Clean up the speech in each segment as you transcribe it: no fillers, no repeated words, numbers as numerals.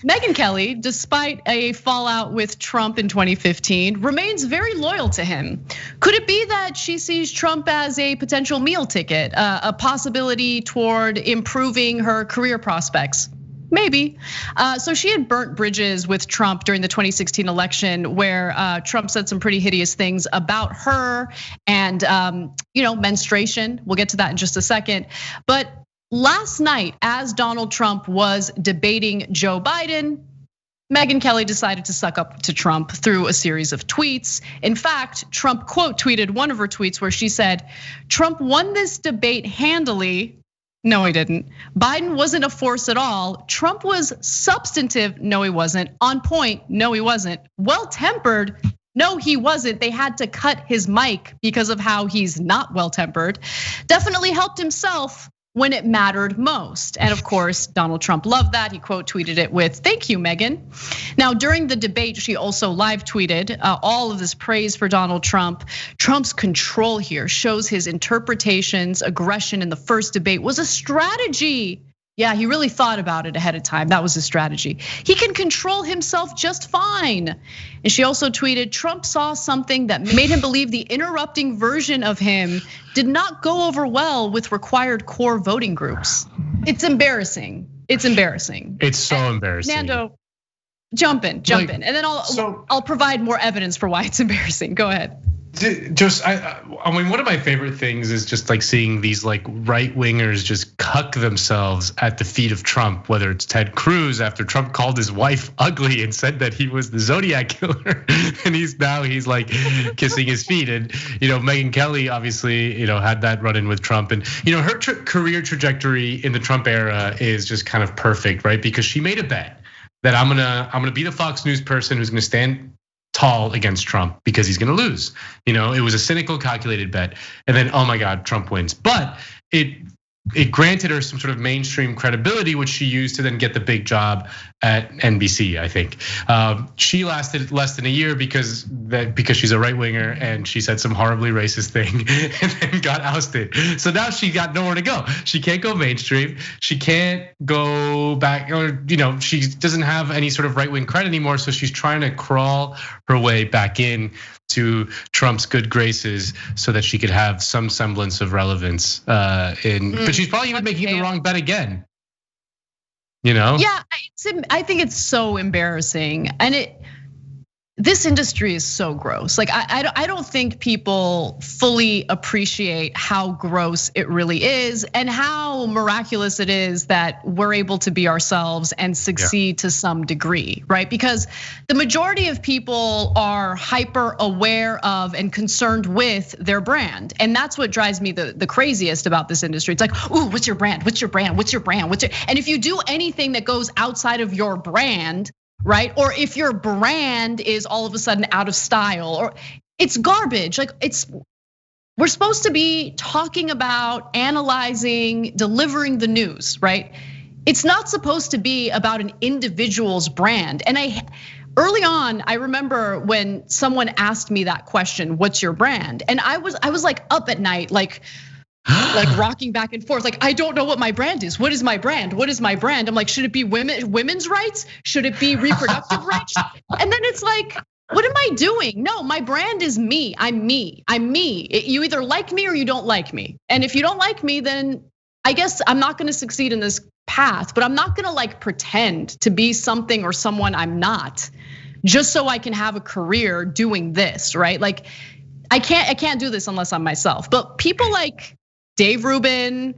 Megyn Kelly, despite a fallout with Trump in 2015, remains very loyal to him. Could it be that she sees Trump as a potential meal ticket, a possibility toward improving her career prospects? Maybe. So she had burnt bridges with Trump during the 2016 election, where Trump said some pretty hideous things about her and menstruation. We'll get to that in just a second. But last night, as Donald Trump was debating Joe Biden, Megyn Kelly decided to suck up to Trump through a series of tweets. In fact, Trump quote tweeted one of her tweets where she said, "Trump won this debate handily." No, he didn't. Biden wasn't a force at all. Trump was substantive. No, he wasn't. On point. No, he wasn't. Well-tempered. No, he wasn't. They had to cut his mic because of how he's not well-tempered. Definitely helped himself when it mattered most. And of course, Donald Trump loved that. He quote tweeted it with, "Thank you, Megyn." Now, during the debate, she also live tweeted all of this praise for Donald Trump. Trump's control here shows his interpretations, aggression in the first debate was a strategy. Yeah, he really thought about it ahead of time. That was his strategy. He can control himself just fine. And she also tweeted, "Trump saw something that made him believe the interrupting version of him did not go over well with required core voting groups." It's embarrassing. It's embarrassing. It's so embarrassing. Nando, jump in, and then I'll provide more evidence for why it's embarrassing. Go ahead. Just, I mean, one of my favorite things is just like seeing these like right wingers just cuck themselves at the feet of Trump, whether it's Ted Cruz after Trump called his wife ugly and said that he was the Zodiac killer, and he's like kissing his feet. And Megyn Kelly obviously had that run in with Trump, and her career trajectory in the Trump era is just kind of perfect, right? Because she made a bet that I'm gonna be the Fox News person who's gonna stand tall against Trump because he's gonna lose. It was a cynical, calculated bet. And then, oh my God, Trump wins. But it granted her some sort of mainstream credibility, which she used to then get the big job at NBC, I think. She lasted less than a year because she's a right winger and she said some horribly racist thing and then got ousted. So now she got nowhere to go. She can't go mainstream. She can't go back, or she doesn't have any sort of right wing cred anymore. So she's trying to crawl her way back in to Trump's good graces so that she could have some semblance of relevance. But she's probably even making the wrong bet again. Yeah, I think it's so embarrassing, and this industry is so gross. Like I don't think people fully appreciate how gross it really is and how miraculous it is that we're able to be ourselves and succeed to some degree, right? Because the majority of people are hyper aware of and concerned with their brand. And that's what drives me the craziest about this industry. It's like, ooh, what's your brand? What's your brand? What's your brand? And if you do anything that goes outside of your brand, right? Or if your brand is all of a sudden out of style, or it's garbage. Like we're supposed to be talking about, analyzing, delivering the news, right? It's not supposed to be about an individual's brand. And early on, I remember when someone asked me that question, "What's your brand?" And I was like up at night, like rocking back and forth. Like, I don't know what my brand is. What is my brand? What is my brand? I'm like, should it be women's rights? Should it be reproductive rights? And then it's like, what am I doing? No, my brand is me. I'm me. I'm me. You either like me or you don't like me. And if you don't like me, then I guess I'm not gonna succeed in this path, but I'm not gonna like pretend to be something or someone I'm not, just so I can have a career doing this, right? Like, I can't do this unless I'm myself. But people like Dave Rubin,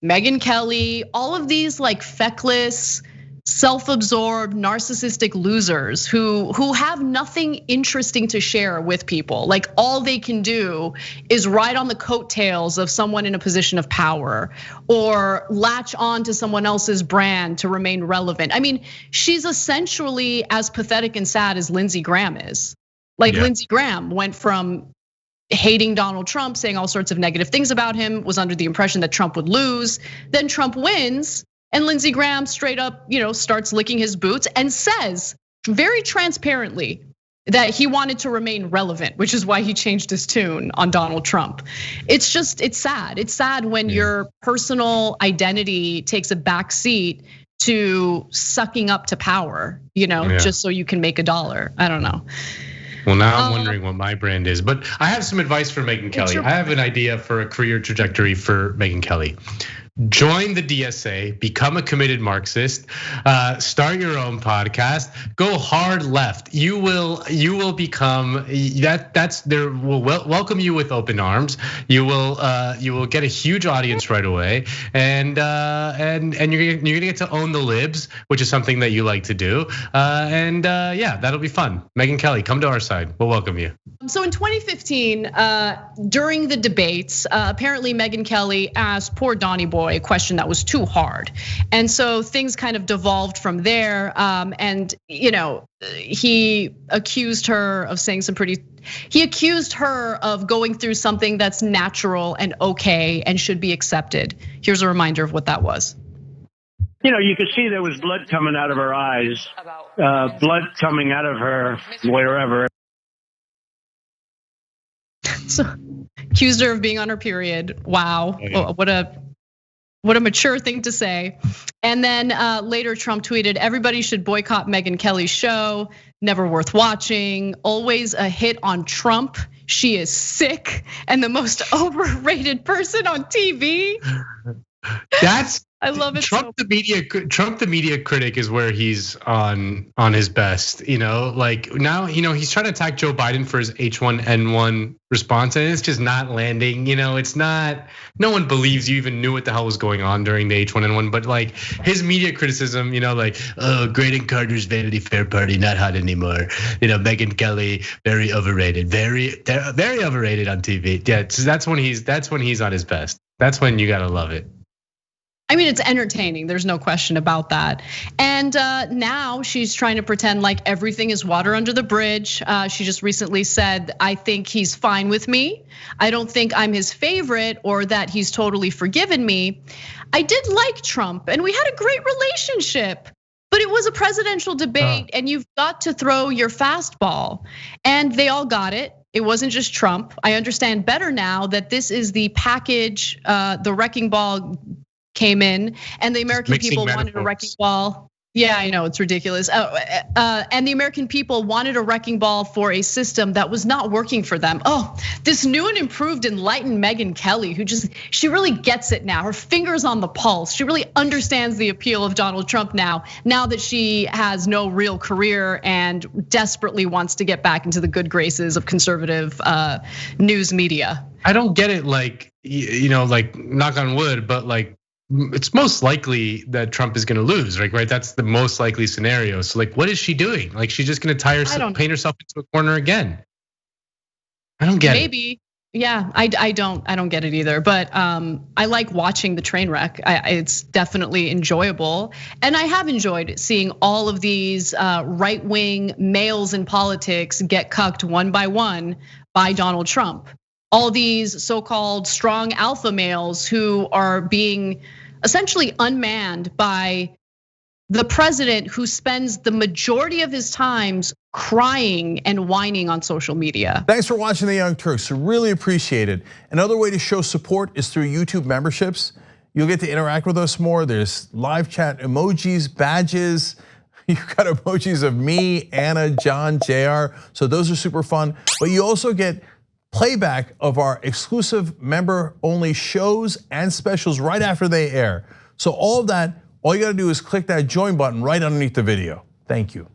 Megyn Kelly, all of these like feckless, self-absorbed, narcissistic losers who have nothing interesting to share with people. Like all they can do is ride on the coattails of someone in a position of power or latch on to someone else's brand to remain relevant. I mean, she's essentially as pathetic and sad as Lindsey Graham is. Like Lindsey Graham went from hating Donald Trump, saying all sorts of negative things about him, was under the impression that Trump would lose. Then Trump wins, and Lindsey Graham straight up, starts licking his boots and says very transparently that he wanted to remain relevant, which is why he changed his tune on Donald Trump. It's sad. It's sad when your personal identity takes a back seat to sucking up to power, just so you can make $1. I don't know. Well, now I'm wondering what my brand is, but I have some advice for Megyn Kelly. I have an idea for a career trajectory for Megyn Kelly. Join the DSA, become a committed Marxist, start your own podcast, go hard left. You will become that's there will welcome you with open arms. You will get a huge audience right away, and you're gonna get to own the libs, which is something that you like to do. Yeah, that'll be fun. Megyn Kelly, come to our side. We'll welcome you. So in 2015, during the debates, apparently Megyn Kelly asked poor Donnie Boy a question that was too hard. And so things kind of devolved from there. And he accused her of saying he accused her of going through something that's natural and okay and should be accepted. Here's a reminder of what that was. You could see there was blood coming out of her eyes, blood coming out of her wherever. So accused her of being on her period. Wow, what a mature thing to say. And then later Trump tweeted, everybody should boycott Megyn Kelly's show, never worth watching, always a hit on Trump. She is sick and the most overrated person on TV. I love it. Trump the media critic is where he's on his best. Like now, he's trying to attack Joe Biden for his H1N1 response, and it's just not landing. It's not. No one believes you even knew what the hell was going on during the H1N1. But like his media criticism, like, oh, Graydon Carter's Vanity Fair party not hot anymore. Megyn Kelly very overrated, very overrated on TV. Yeah, so that's when he's on his best. That's when you gotta love it. I mean, it's entertaining. There's no question about that. And now she's trying to pretend like everything is water under the bridge. She just recently said, I think he's fine with me. I don't think I'm his favorite or that he's totally forgiven me. I did like Trump and we had a great relationship, but it was a presidential debate and you've got to throw your fastball. And they all got it. It wasn't just Trump. I understand better now that this is the package, the wrecking ball came in and the American people wanted a wrecking ball. Yeah, I know, it's ridiculous. And the American people wanted a wrecking ball for a system that was not working for them. Oh, this new and improved enlightened Megyn Kelly, she really gets it now. Her finger's on the pulse. She really understands the appeal of Donald Trump now that she has no real career and desperately wants to get back into the good graces of conservative news media. I don't get it, like, like knock on wood, but like, it's most likely that Trump is gonna lose, right? That's the most likely scenario. So like, what is she doing? Like, she's just gonna paint herself into a corner again. I don't get it. Maybe, yeah, I don't get it either. But I like watching the train wreck. It's definitely enjoyable, and I have enjoyed seeing all of these right-wing males in politics get cucked one by one by Donald Trump. All these so-called strong alpha males who are being essentially unmanned by the president who spends the majority of his times crying and whining on social media. Thanks for watching The Young Turks, really appreciate it. Another way to show support is through YouTube memberships. You'll get to interact with us more. There's live chat emojis, badges. You've got emojis of me, Anna, John, JR. So those are super fun. But you also get playback of our exclusive member-only shows and specials right after they air. So all of that, all you gotta do is click that join button right underneath the video. Thank you.